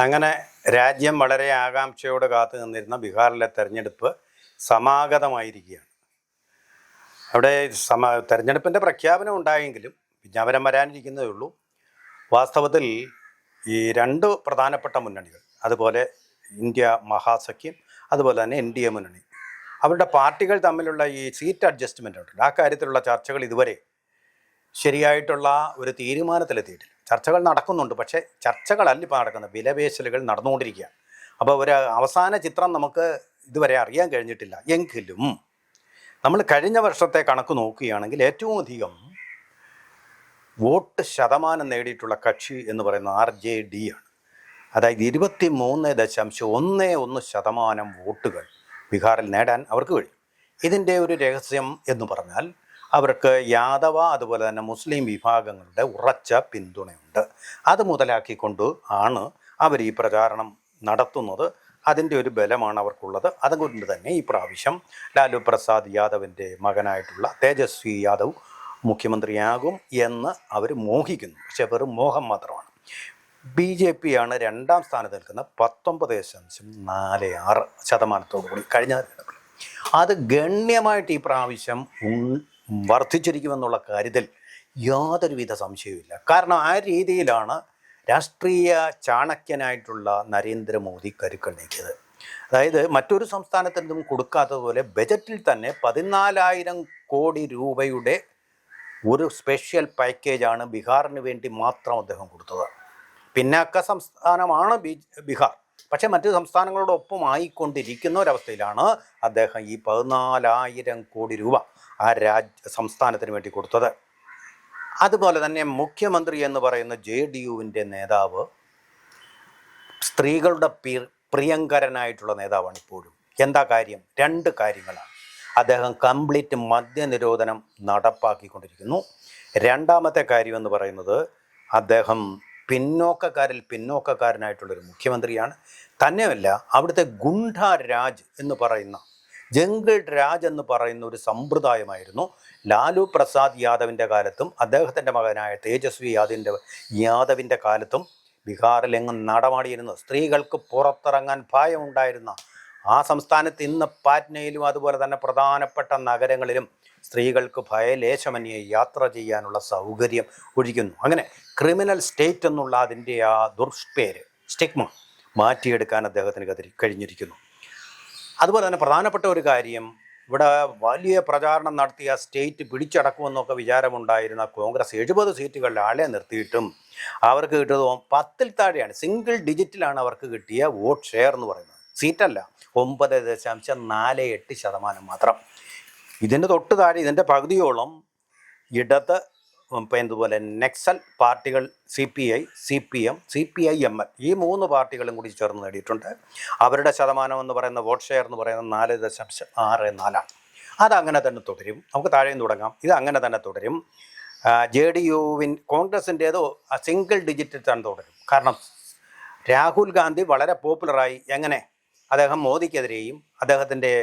അങ്ങനെ രാജ്യം വളരെ ആകാംക്ഷയോടെ കാത്തു നിന്നിരുന്ന ബീഹാറിലെ തെരഞ്ഞെടുപ്പ് സമാഗതമായിരിക്കുകയാണ്. അവിടെ തെരഞ്ഞെടുപ്പിൻ്റെ പ്രഖ്യാപനം ഉണ്ടായെങ്കിലും വിജ്ഞാപനം വരാനിരിക്കുന്നതേ ഉള്ളൂ. വാസ്തവത്തിൽ ഈ രണ്ട് പ്രധാനപ്പെട്ട മുന്നണികൾ, അതുപോലെ ഇന്ത്യ മഹാസഖ്യം, അതുപോലെ തന്നെ NDA മുന്നണി, അവരുടെ പാർട്ടികൾ തമ്മിലുള്ള ഈ സീറ്റ് അഡ്ജസ്റ്റ്മെൻ്റ് ഉണ്ടല്ലോ, ആ കാര്യത്തിലുള്ള ചർച്ചകൾ ഇതുവരെ ശരിയായിട്ടുള്ള ഒരു തീരുമാനത്തിലെത്തിയിട്ടില്ല. ചർച്ചകൾ നടക്കുന്നുണ്ട്, പക്ഷേ ചർച്ചകളല്ല ഇപ്പോൾ നടക്കുന്നത്, വിലപേശലുകൾ നടന്നുകൊണ്ടിരിക്കുകയാണ്. അപ്പോൾ ഒരു അവസാന ചിത്രം നമുക്ക് ഇതുവരെ അറിയാൻ കഴിഞ്ഞിട്ടില്ല. എങ്കിലും നമ്മൾ കഴിഞ്ഞ വർഷത്തെ കണക്ക് നോക്കുകയാണെങ്കിൽ ഏറ്റവും അധികം വോട്ട് ശതമാനം നേടിയിട്ടുള്ള കക്ഷി എന്ന് പറയുന്നത് RJD ആണ്. അതായത് 23.11% വോട്ടുകൾ ബീഹാറിൽ നേടാൻ അവർക്ക് കഴിയും. ഇതിൻ്റെ ഒരു രഹസ്യം എന്ന് പറഞ്ഞാൽ അവർക്ക് യാദവ അതുപോലെ തന്നെ മുസ്ലിം വിഭാഗങ്ങളുടെ ഉറച്ച പിന്തുണയുണ്ട്. അത് മുതലാക്കിക്കൊണ്ട് ആണ് അവർ ഈ പ്രചാരണം നടത്തുന്നത്. അതിൻ്റെ ഒരു ബലമാണ് അവർക്കുള്ളത്. അതുകൊണ്ട് തന്നെ ഈ പ്രാവശ്യം ലാലു പ്രസാദ് യാദവിൻ്റെ മകനായിട്ടുള്ള തേജസ്വി യാദവ് മുഖ്യമന്ത്രിയാകും എന്ന് അവർ മോഹിക്കുന്നു. പക്ഷേ വെറും മോഹം മാത്രമാണ്. BJP ആണ് രണ്ടാം സ്ഥാനത്ത് നിൽക്കുന്ന 19.46% കൂടി കഴിഞ്ഞ തെരഞ്ഞെടുപ്പിൽ. അത് ഗണ്യമായിട്ട് ഈ പ്രാവശ്യം വർദ്ധിച്ചിരിക്കുമെന്നുള്ള കാര്യത്തിൽ യാതൊരുവിധ സംശയവുമില്ല. കാരണം ആ രീതിയിലാണ് രാഷ്ട്രീയ ചാണക്യനായിട്ടുള്ള നരേന്ദ്രമോദി കരുക്കൾ നീക്കിയത്. അതായത് മറ്റൊരു സംസ്ഥാനത്തിനും കൊടുക്കാത്തതുപോലെ ബജറ്റിൽ തന്നെ 14,000 കോടി രൂപയുടെ ഒരു സ്പെഷ്യൽ പാക്കേജാണ് ബീഹാറിന് വേണ്ടി മാത്രം അദ്ദേഹം കൊടുത്തത്. പിന്നാക്ക സംസ്ഥാനമാണ് ബീഹാർ, പക്ഷേ മറ്റ് സംസ്ഥാനങ്ങളോടൊപ്പം ആയിക്കൊണ്ടിരിക്കുന്ന ഒരവസ്ഥയിലാണ് അദ്ദേഹം ഈ 14,000 കോടി രൂപ ആ സംസ്ഥാനത്തിന് വേണ്ടി കൊടുത്തത്. അതുപോലെ തന്നെ മുഖ്യമന്ത്രി എന്ന് പറയുന്ന JDUവിൻ്റെ നേതാവ് സ്ത്രീകളുടെ പ്രിയങ്കരനായിട്ടുള്ള നേതാവാണ് ഇപ്പോഴും. എന്താ കാര്യം? രണ്ട് കാര്യങ്ങളാണ്. അദ്ദേഹം കംപ്ലീറ്റ് മദ്യനിരോധനം നടപ്പാക്കിക്കൊണ്ടിരിക്കുന്നു. രണ്ടാമത്തെ കാര്യം എന്ന് പറയുന്നത് അദ്ദേഹം പിന്നോക്കക്കാരനായിട്ടുള്ളൊരു മുഖ്യമന്ത്രിയാണ്. തന്നെയല്ല, അവിടുത്തെ ഗുണ്ട രാജ് എന്ന് പറയുന്ന, ജംഗിൾ രാജ് എന്ന് പറയുന്ന ഒരു സമ്പ്രദായമായിരുന്നു ലാലു പ്രസാദ് യാദവിൻ്റെ കാലത്തും അദ്ദേഹത്തിൻ്റെ മകനായ തേജസ്വി യാദവിൻ്റെ കാലത്തും ബീഹാറിലെങ്ങും നടമാടിയിരുന്നത്. സ്ത്രീകൾക്ക് പുറത്തിറങ്ങാൻ ഭയമുണ്ടായിരുന്ന ആ സംസ്ഥാനത്ത് ഇന്ന് പാറ്റ്നയിലും അതുപോലെ തന്നെ പ്രധാനപ്പെട്ട നഗരങ്ങളിലും സ്ത്രീകൾക്ക് ഭയലേശമന്യേ യാത്ര ചെയ്യാനുള്ള സൗകര്യം ഒഴിക്കുന്നു. അങ്ങനെ ക്രിമിനൽ സ്റ്റേറ്റ് എന്നുള്ള അതിൻ്റെ ആ ദുഷ്പേര്, സ്റ്റിഗ്മ മാറ്റിയെടുക്കാൻ അദ്ദേഹത്തിന് കഴിഞ്ഞിരിക്കുന്നു. അതുപോലെ തന്നെ പ്രധാനപ്പെട്ട ഒരു കാര്യം, ഇവിടെ വലിയ പ്രചാരണം നടത്തിയ സ്റ്റേറ്റ് പിടിച്ചടക്കുമെന്നൊക്കെ വിചാരമുണ്ടായിരുന്ന കോൺഗ്രസ് 70 സീറ്റുകളിൽ ആളെ നിർത്തിയിട്ടും അവർക്ക് കിട്ടിയത് 10-ൽ താഴെയാണ്. സിംഗിൾ ഡിജിറ്റിലാണ് അവർക്ക് കിട്ടിയ വോട്ട് ഷെയർ എന്ന് പറയുന്നത്. സീറ്റല്ല, 9.48% മാത്രം. ഇതിൻ്റെ തൊട്ട് താഴെ, ഇതിൻ്റെ പകുതിയോളം ഇടത് എന്തുപോലെ നക്സൽ പാർട്ടികൾ, CPI, CPM, CPI-ML ഈ 3 പാർട്ടികളും കൂടി ചേർന്ന് നേടിയിട്ടുണ്ട്. അവരുടെ ശതമാനം എന്ന് പറയുന്ന വോട്ട് ഷെയർ എന്ന് പറയുന്നത് 4.64%. അതങ്ങനെ തന്നെ തുടരും. നമുക്ക് താഴെയും തുടങ്ങാം. ഇത് അങ്ങനെ തന്നെ തുടരും. കോൺഗ്രസിൻ്റേത് സിംഗിൾ ഡിജിറ്റിൽ തന്നെ തുടരും. കാരണം രാഹുൽ ഗാന്ധി വളരെ പോപ്പുലറായി. എങ്ങനെ? അദ്ദേഹം മോദിക്കെതിരെയും അദ്ദേഹത്തിൻ്റെ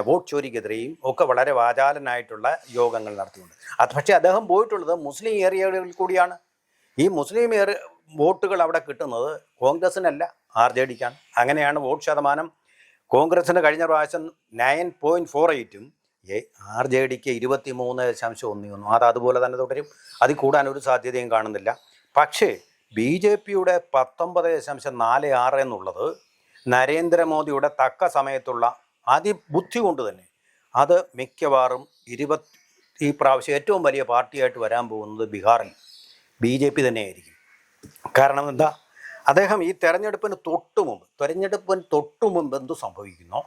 വോട്ട് ചോരിക്കെതിരെയും ഒക്കെ വളരെ വാചാലനായിട്ടുള്ള യോഗങ്ങൾ നടത്തിയിട്ടുണ്ട്. പക്ഷേ അദ്ദേഹം പോയിട്ടുള്ളത് മുസ്ലിം ഏരിയകളിൽ കൂടിയാണ്. ഈ മുസ്ലിം വോട്ടുകൾ അവിടെ കിട്ടുന്നത് കോൺഗ്രസിനല്ല, RJDക്കാണ്. അങ്ങനെയാണ് വോട്ട് ശതമാനം കോൺഗ്രസിന് കഴിഞ്ഞ പ്രാവശ്യം 9.48-ഉം RJDക്ക് 23.11. അതുപോലെ തന്നെ തുടരും. അതിൽ കൂടാനൊരു സാധ്യതയും കാണുന്നില്ല. പക്ഷേ BJPയുടെ 19.46 എന്നുള്ളത് നരേന്ദ്രമോദിയുടെ തക്ക സമയത്തുള്ള അതിബുദ്ധി കൊണ്ട് തന്നെ അത് മിക്കവാറും ഈ പ്രാവശ്യം ഏറ്റവും വലിയ പാർട്ടിയായിട്ട് വരാൻ പോകുന്നത് ബീഹാറിൽ BJP തന്നെയായിരിക്കും. കാരണം എന്താ? അദ്ദേഹം ഈ തെരഞ്ഞെടുപ്പിന് തൊട്ടു മുമ്പ് എന്തു സംഭവിക്കുന്നോ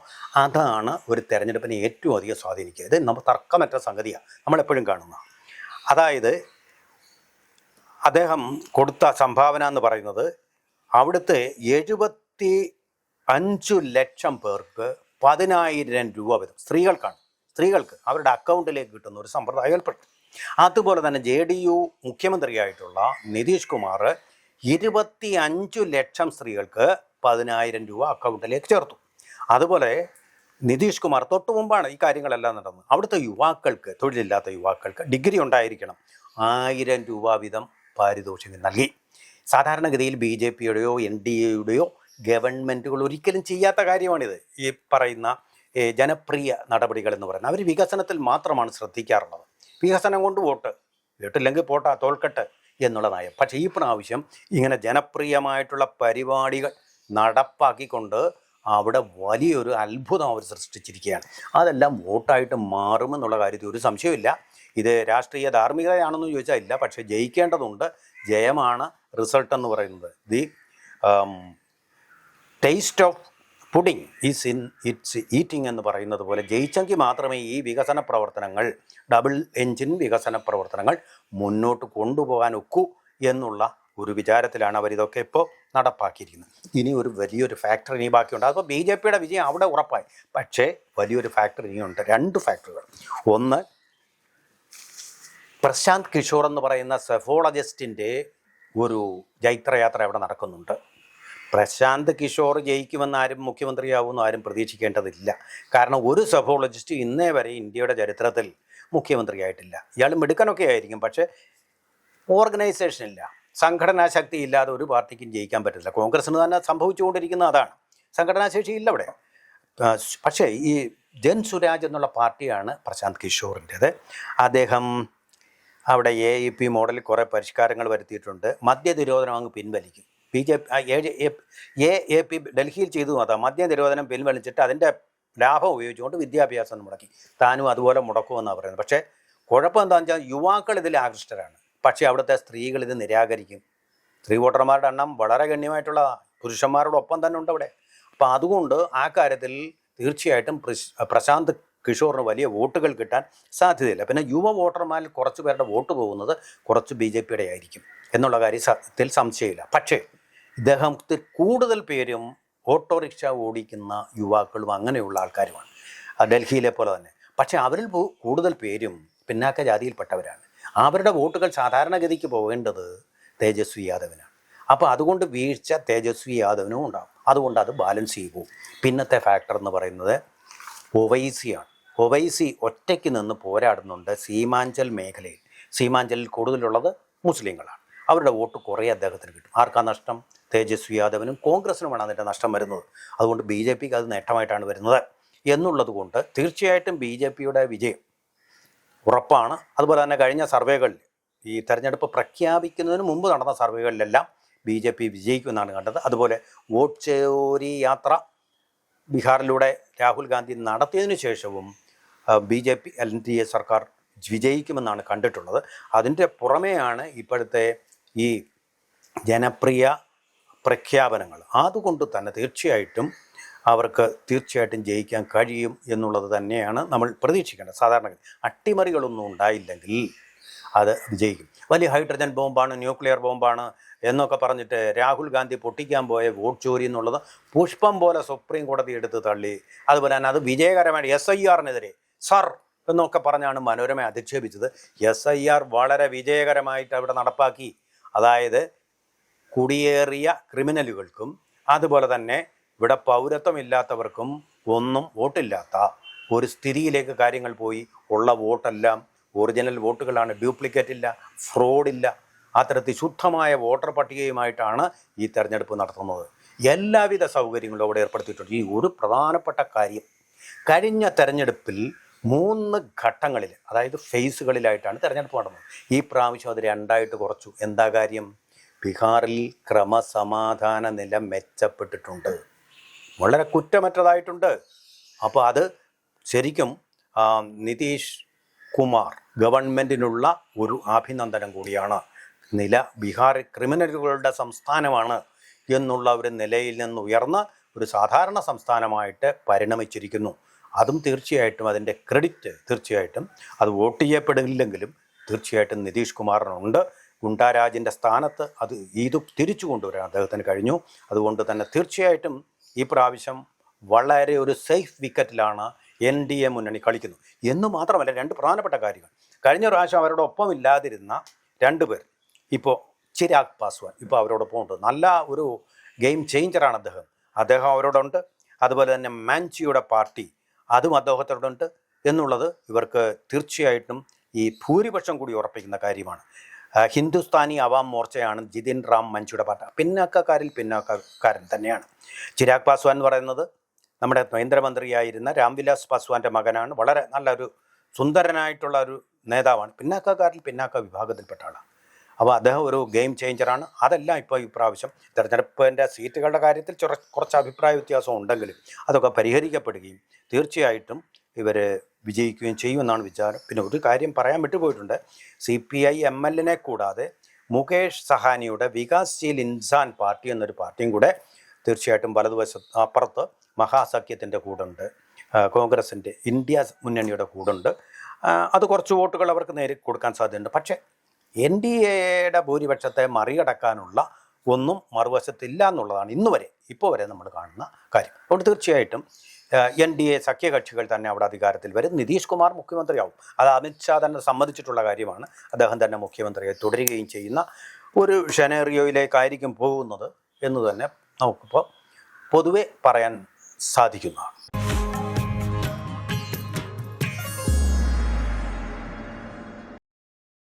അതാണ് ഒരു തെരഞ്ഞെടുപ്പിനെ ഏറ്റവും അധികം സ്വാധീനിക്കുക. ഇത് നമ്മൾ തർക്കമറ്റ സംഗതിയാണ്, നമ്മളെപ്പോഴും കാണുന്ന. അതായത് അദ്ദേഹം കൊടുത്ത സംഭാവന എന്ന് പറയുന്നത് അവിടുത്തെ 75 ലക്ഷം പേർക്ക് 10,000 രൂപ വീതം സ്ത്രീകൾക്ക് അവരുടെ അക്കൗണ്ടിലേക്ക് കിട്ടുന്ന ഒരു സമ്പ്രദായം ഏർപ്പെട്ടു. അതുപോലെ തന്നെ JDU മുഖ്യമന്ത്രിയായിട്ടുള്ള നിതീഷ് കുമാർ 25 ലക്ഷം സ്ത്രീകൾക്ക് 10,000 രൂപ അക്കൗണ്ടിലേക്ക് ചേർത്തു. അതുപോലെ നിതീഷ് കുമാർ തൊട്ടു മുമ്പാണ് ഈ കാര്യങ്ങളെല്ലാം നടന്നത്. അവിടുത്തെ യുവാക്കൾക്ക്, തൊഴിലില്ലാത്ത യുവാക്കൾക്ക്, ഡിഗ്രി ഉണ്ടായിരിക്കണം, 1,000 രൂപ വീതം പാരിതോഷികം നൽകി. സാധാരണഗതിയിൽ BJP-യുടെയോ NDA-യുടെയോ ഗവൺമെൻറ്റുകൾ ഒരിക്കലും ചെയ്യാത്ത കാര്യമാണിത്. ഈ പറയുന്ന ജനപ്രിയ നടപടികൾ എന്ന് പറയുന്നത്. അവർ വികസനത്തിൽ മാത്രമാണ് ശ്രദ്ധിക്കാറുള്ളത്. വികസനം കൊണ്ട് വോട്ട് കേട്ടില്ലെങ്കിൽ പോട്ടാ തോൽക്കട്ടെ എന്നുള്ള നയം. പക്ഷേ ഈ പ്രാവശ്യം ഇങ്ങനെ ജനപ്രിയമായിട്ടുള്ള പരിപാടികൾ നടപ്പാക്കിക്കൊണ്ട് അവിടെ വലിയൊരു അത്ഭുതം അവർ സൃഷ്ടിച്ചിരിക്കുകയാണ്. അതെല്ലാം വോട്ടായിട്ട് മാറുമെന്നുള്ള കാര്യത്തിൽ ഒരു സംശയമില്ല. ഇത് രാഷ്ട്രീയ ധാർമ്മികതയാണെന്ന് ചോദിച്ചാൽ ഇല്ല, പക്ഷേ ജയിക്കേണ്ടതുണ്ട്. ജയമാണ് റിസൾട്ട് എന്ന് പറയുന്നത്. The taste of pudding is in its eating എന്ന് പറയുന്നത് പോലെ ജയിച്ചെങ്കിൽ മാത്രമേ ഈ വികസന പ്രവർത്തനങ്ങൾ, ഡബിൾ എൻജിൻ വികസന പ്രവർത്തനങ്ങൾ മുന്നോട്ട് കൊണ്ടുപോകാൻ ഒക്കൂ എന്നുള്ള ഒരു വിചാരത്തിലാണ് അവരിതൊക്കെ ഇപ്പോൾ നടപ്പാക്കിയിരിക്കുന്നത്. ഇനി ഒരു വലിയൊരു ഫാക്ടർ ഇനി ബാക്കിയുണ്ട്. അപ്പോൾ BJP-യുടെ വിജയം അവിടെ ഉറപ്പായി. പക്ഷേ വലിയൊരു ഫാക്ടർ ഇനിയുണ്ട്, 2 ഫാക്ടറുകൾ. ഒന്ന്, പ്രശാന്ത് കിഷോർ എന്ന് പറയുന്ന സെഫോളജിസ്റ്റിൻ്റെ ഒരു ജൈത്രയാത്ര അവിടെ നടക്കുന്നുണ്ട്. പ്രശാന്ത് കിഷോർ ജയിക്കുമെന്ന് ആരും മുഖ്യമന്ത്രിയാവുമെന്ന് ആരും പ്രതീക്ഷിക്കേണ്ടതില്ല. കാരണം ഒരു സെഫോളജിസ്റ്റ് ഇന്നേ വരെ ഇന്ത്യയുടെ ചരിത്രത്തിൽ മുഖ്യമന്ത്രിയായിട്ടില്ല. ഇയാൾ മിടുക്കനൊക്കെ ആയിരിക്കും, പക്ഷേ ഓർഗനൈസേഷൻ ഇല്ല, സംഘടനാ ശക്തി ഇല്ലാതെ ഒരു പാർട്ടിക്കും ജയിക്കാൻ പറ്റില്ല. കോൺഗ്രസ്സിന് തന്നെ സംഭവിച്ചുകൊണ്ടിരിക്കുന്ന അതാണ്. സംഘടനാശേഷി ഇല്ല അവിടെ. പക്ഷേ ഈ ജൻ സുരാജ് എന്നുള്ള പാർട്ടിയാണ് പ്രശാന്ത് കിഷോറിൻ്റേത്. അദ്ദേഹം അവിടെ AAP മോഡലിൽ കുറേ പരിഷ്കാരങ്ങൾ വരുത്തിയിട്ടുണ്ട്. മദ്യനിരോധനം അങ്ങ് പിൻവലിക്കും. AAP ഡൽഹിയിൽ ചെയ്തു അതാ മദ്യനിരോധനം പിൻവലിച്ചിട്ട് അതിൻ്റെ ലാഭം ഉപയോഗിച്ചുകൊണ്ട് വിദ്യാഭ്യാസം മുടക്കി. താനും അതുപോലെ മുടക്കുമെന്നാണ് പറയുന്നത്. പക്ഷേ കുഴപ്പം എന്താണെന്ന് വെച്ചാൽ യുവാക്കൾ ഇതിൽ ആകൃഷ്ടരാണ്. പക്ഷേ അവിടുത്തെ സ്ത്രീകൾ ഇത് നിരാകരിക്കും. സ്ത്രീ വോട്ടർമാരുടെ എണ്ണം വളരെ ഗണ്യമായിട്ടുള്ള പുരുഷന്മാരോടൊപ്പം തന്നെ ഉണ്ട് അവിടെ. അപ്പോൾ അതുകൊണ്ട് ആ കാര്യത്തിൽ തീർച്ചയായിട്ടും പ്രശാന്ത് കിഷോറിന് വലിയ വോട്ടുകൾ കിട്ടാൻ സാധ്യതയില്ല. പിന്നെ യുവ വോട്ടർമാരിൽ കുറച്ച് പേരുടെ വോട്ട് പോകുന്നത് കുറച്ച് BJP-യുടെ ആയിരിക്കും എന്നുള്ള കാര്യത്തിൽ സംശയമില്ല. പക്ഷേ ഇദ്ദേഹത്തിൽ കൂടുതൽ പേരും ഓട്ടോറിക്ഷ ഓടിക്കുന്ന യുവാക്കളും അങ്ങനെയുള്ള ആൾക്കാരുമാണ്, ഡൽഹിയിലെ പോലെ തന്നെ. പക്ഷേ അവരിൽ കൂടുതൽ പേരും പിന്നാക്ക ജാതിയിൽപ്പെട്ടവരാണ്. അവരുടെ വോട്ടുകൾ സാധാരണഗതിക്ക് പോകേണ്ടത് തേജസ്വി യാദവിനാണ്. അപ്പോൾ അതുകൊണ്ട് വീഴ്ച തേജസ്വി യാദവിനും ഉണ്ടാകും. അതുകൊണ്ട് അത് ബാലൻസ് ചെയ്യും. പിന്നത്തെ ഫാക്ടർ എന്ന് പറയുന്നത് ഒവൈസിയാണ്. ഒവൈസി ഒറ്റയ്ക്ക് നിന്ന് പോരാടുന്നുണ്ട് സീമാഞ്ചൽ മേഖലയിൽ. സീമാഞ്ചലിൽ കൂടുതലുള്ളത് മുസ്ലിങ്ങളാണ്. അവരുടെ വോട്ട് കുറേ അദ്ദേഹത്തിന് കിട്ടും. ആർക്കാ നഷ്ടം? തേജസ്വി യാദവിനും കോൺഗ്രസിനുമാണ് അതിൻ്റെ നഷ്ടം വരുന്നത്. അതുകൊണ്ട് BJP-ക്ക് അത് നേട്ടമായിട്ടാണ് വരുന്നത് എന്നുള്ളത് കൊണ്ട് തീർച്ചയായിട്ടും BJP-യുടെ വിജയം ഉറപ്പാണ്. അതുപോലെ തന്നെ കഴിഞ്ഞ സർവേകളിൽ, ഈ തെരഞ്ഞെടുപ്പ് പ്രഖ്യാപിക്കുന്നതിന് മുമ്പ് നടന്ന സർവേകളിലെല്ലാം BJP വിജയിക്കുമെന്നാണ് കണ്ടത്. അതുപോലെ വോട്ട് ചോരി യാത്ര ബീഹാറിലൂടെ രാഹുൽ ഗാന്ധി നടത്തിയതിനു ശേഷവും BJP NDA സർക്കാർ വിജയിക്കുമെന്നാണ് കണ്ടിട്ടുള്ളത്. അതിൻ്റെ പുറമെയാണ് ഇപ്പോഴത്തെ ഈ ജനപ്രിയ പ്രഖ്യാപനങ്ങൾ. അതുകൊണ്ട് തന്നെ തീർച്ചയായിട്ടും അവർക്ക് ജയിക്കാൻ കഴിയും എന്നുള്ളത് തന്നെയാണ് നമ്മൾ പ്രതീക്ഷിക്കേണ്ടത്. സാധാരണ അട്ടിമറികളൊന്നും ഉണ്ടായില്ലെങ്കിൽ അത് വിജയിക്കും. വലിയ ഹൈഡ്രജൻ ബോംബാണ്, ന്യൂക്ലിയർ ബോംബാണ് എന്നൊക്കെ പറഞ്ഞിട്ട് രാഹുൽ ഗാന്ധി പൊട്ടിക്കാൻ പോയ വോട്ട് ചോരി എന്നുള്ളത് പുഷ്പം പോലെ സുപ്രീം കോടതി എടുത്ത് തള്ളി. അതുപോലെ തന്നെ അത് വിജയകരമായിട്ട് SIR-നെതിരെ സർ എന്നൊക്കെ പറഞ്ഞാണ് മനോരമ അധിക്ഷേപിച്ചത്. SIR വളരെ വിജയകരമായിട്ട് അവിടെ നടപ്പാക്കി. അതായത് കുടിയേറിയ ക്രിമിനലുകൾക്കും അതുപോലെ തന്നെ ഇവിടെ പൗരത്വമില്ലാത്തവർക്കും ഒന്നും വോട്ടില്ലാത്ത ഒരു സ്ഥിതിയിലേക്ക് കാര്യങ്ങൾ പോയി. ഉള്ള വോട്ടെല്ലാം ഒറിജിനൽ വോട്ടുകളാണ്, ഡ്യൂപ്ലിക്കേറ്റ് ഇല്ല, ഫ്രോഡില്ല. അത്തരത്തിൽ ശുദ്ധമായ വോട്ടർ പട്ടികയുമായിട്ടാണ് ഈ തെരഞ്ഞെടുപ്പ് നടത്തുന്നത്. എല്ലാവിധ സൗകര്യങ്ങളും അവിടെ ഏർപ്പെടുത്തിയിട്ടുണ്ട്. ഈ ഒരു പ്രധാനപ്പെട്ട കാര്യം, കഴിഞ്ഞ തെരഞ്ഞെടുപ്പിൽ 3 ഘട്ടങ്ങളിൽ, അതായത് ഫേസുകളിലായിട്ടാണ് തെരഞ്ഞെടുപ്പ് നടന്നത്. ഈ പ്രാവശ്യം അത് 2ആയിട്ട് കുറച്ചു. എന്താ കാര്യം? ബീഹാറിൽ ക്രമസമാധാന നില മെച്ചപ്പെട്ടിട്ടുണ്ട്, വളരെ കുറ്റമറ്റതായിട്ടുണ്ട്. അപ്പോൾ അത് ശരിക്കും നിതീഷ് കുമാർ ഗവൺമെൻറ്റിനുള്ള ഒരു അഭിനന്ദനം കൂടിയാണ്. ബീഹാർ ക്രിമിനലുകളുടെ സംസ്ഥാനമാണ് എന്നുള്ള ഒരു നിലയിൽ നിന്ന് ഉയർന്ന് ഒരു സാധാരണ സംസ്ഥാനമായിട്ട് പരിണമിച്ചിരിക്കുന്നു. അതും തീർച്ചയായിട്ടും അതിൻ്റെ ക്രെഡിറ്റ് തീർച്ചയായിട്ടും അത് വോട്ട് ചെയ്യപ്പെടില്ലെങ്കിലും തീർച്ചയായിട്ടും നിതീഷ് കുമാറിനുണ്ട്. ഗുണ്ടാരാജിൻ്റെ സ്ഥാനത്ത് ഇത് തിരിച്ചു കൊണ്ടുവരാൻ അദ്ദേഹത്തിന് കഴിഞ്ഞു. അതുകൊണ്ട് തന്നെ തീർച്ചയായിട്ടും ഈ പ്രാവശ്യം വളരെ ഒരു സേഫ് വിക്കറ്റിലാണ് NDA മുന്നണി കളിക്കുന്നു. എന്ന് മാത്രമല്ല, 2 പ്രധാനപ്പെട്ട കാര്യങ്ങൾ. കഴിഞ്ഞ പ്രാവശ്യം അവരുടെ ഒപ്പം ഇല്ലാതിരുന്ന 2 പേർ, ഇപ്പോൾ ചിരാഗ് പാസ്വാൻ ഇപ്പോൾ അവരോടൊപ്പം ഉണ്ട്. നല്ല ഒരു ഗെയിം ചേഞ്ചറാണ് അദ്ദേഹം അവരോടുണ്ട്. അതുപോലെ തന്നെ മാഞ്ചിയുടെ പാർട്ടി അതും അദ്ദേഹത്തോടുണ്ട് എന്നുള്ളത് ഇവർക്ക് തീർച്ചയായിട്ടും ഈ ഭൂരിപക്ഷം കൂടി ഉറപ്പിക്കുന്ന കാര്യമാണ്. ഹിന്ദുസ്ഥാനി അവാം മോർച്ചയാണ് ജിതിൻ റാം മഞ്ചുയുടെ പാർട്ടി. പിന്നാക്കക്കാരൻ തന്നെയാണ്. ചിരാഗ് പാസ്വാൻ എന്ന് പറയുന്നത് നമ്മുടെ കേന്ദ്രമന്ത്രിയായിരുന്ന രാംവിലാസ് പാസ്വാൻ്റെ മകനാണ്. വളരെ നല്ലൊരു സുന്ദരനായിട്ടുള്ള ഒരു നേതാവാണ്. പിന്നാക്ക വിഭാഗത്തിൽപ്പെട്ട ആളാണ്. അപ്പോൾ അദ്ദേഹം ഒരു ഗെയിം ചേഞ്ചറാണ്. അതെല്ലാം ഇപ്പോൾ ഇപ്രാവശ്യം തെരഞ്ഞെടുപ്പിൻ്റെ സീറ്റുകളുടെ കാര്യത്തിൽ കുറച്ച് അഭിപ്രായ വ്യത്യാസം ഉണ്ടെങ്കിലും അതൊക്കെ പരിഹരിക്കപ്പെടുകയും തീർച്ചയായിട്ടും ഇവർ വിജയിക്കുകയും ചെയ്യുമെന്നാണ് വിചാരം. പിന്നെ ഒരു കാര്യം പറയാൻ വിട്ടുപോയിട്ടുണ്ട്. CPI MLനെ കൂടാതെ മുകേഷ് സഹാനിയുടെ വികാസ്ശീൽ ഇൻസാൻ പാർട്ടി എന്നൊരു പാർട്ടിയും കൂടെ തീർച്ചയായിട്ടും വലതുവശത്ത് അപ്പുറത്ത് മഹാസഖ്യത്തിൻ്റെ കൂടുണ്ട്, കോൺഗ്രസിൻ്റെ ഇന്ത്യ മുന്നണിയുടെ കൂടുണ്ട്. അത് കുറച്ച് വോട്ടുകൾ അവർക്ക് നേരി കൊടുക്കാൻ സാധ്യതയുണ്ട്. പക്ഷേ NDAയുടെ ഭൂരിപക്ഷത്തെ മറികടക്കാനുള്ള ഒന്നും മറുവശത്തില്ല എന്നുള്ളതാണ് ഇപ്പോൾ വരെ നമ്മൾ കാണുന്ന കാര്യം. അതുകൊണ്ട് തീർച്ചയായിട്ടും NDA സഖ്യകക്ഷികൾ തന്നെ അവിടെ അധികാരത്തിൽ വരും. നിതീഷ് കുമാർ മുഖ്യമന്ത്രിയാവും. അത് അമിത്ഷാ തന്നെ സമ്മതിച്ചിട്ടുള്ള കാര്യമാണ്. അദ്ദേഹം തന്നെ മുഖ്യമന്ത്രിയെ തുടരുകയും ചെയ്യുന്ന ഒരു ഷെനേറിയോയിലേക്കായിരിക്കും പോകുന്നത് എന്ന് തന്നെ നമുക്കിപ്പോൾ പൊതുവെ പറയാൻ സാധിക്കുന്നതാണ്.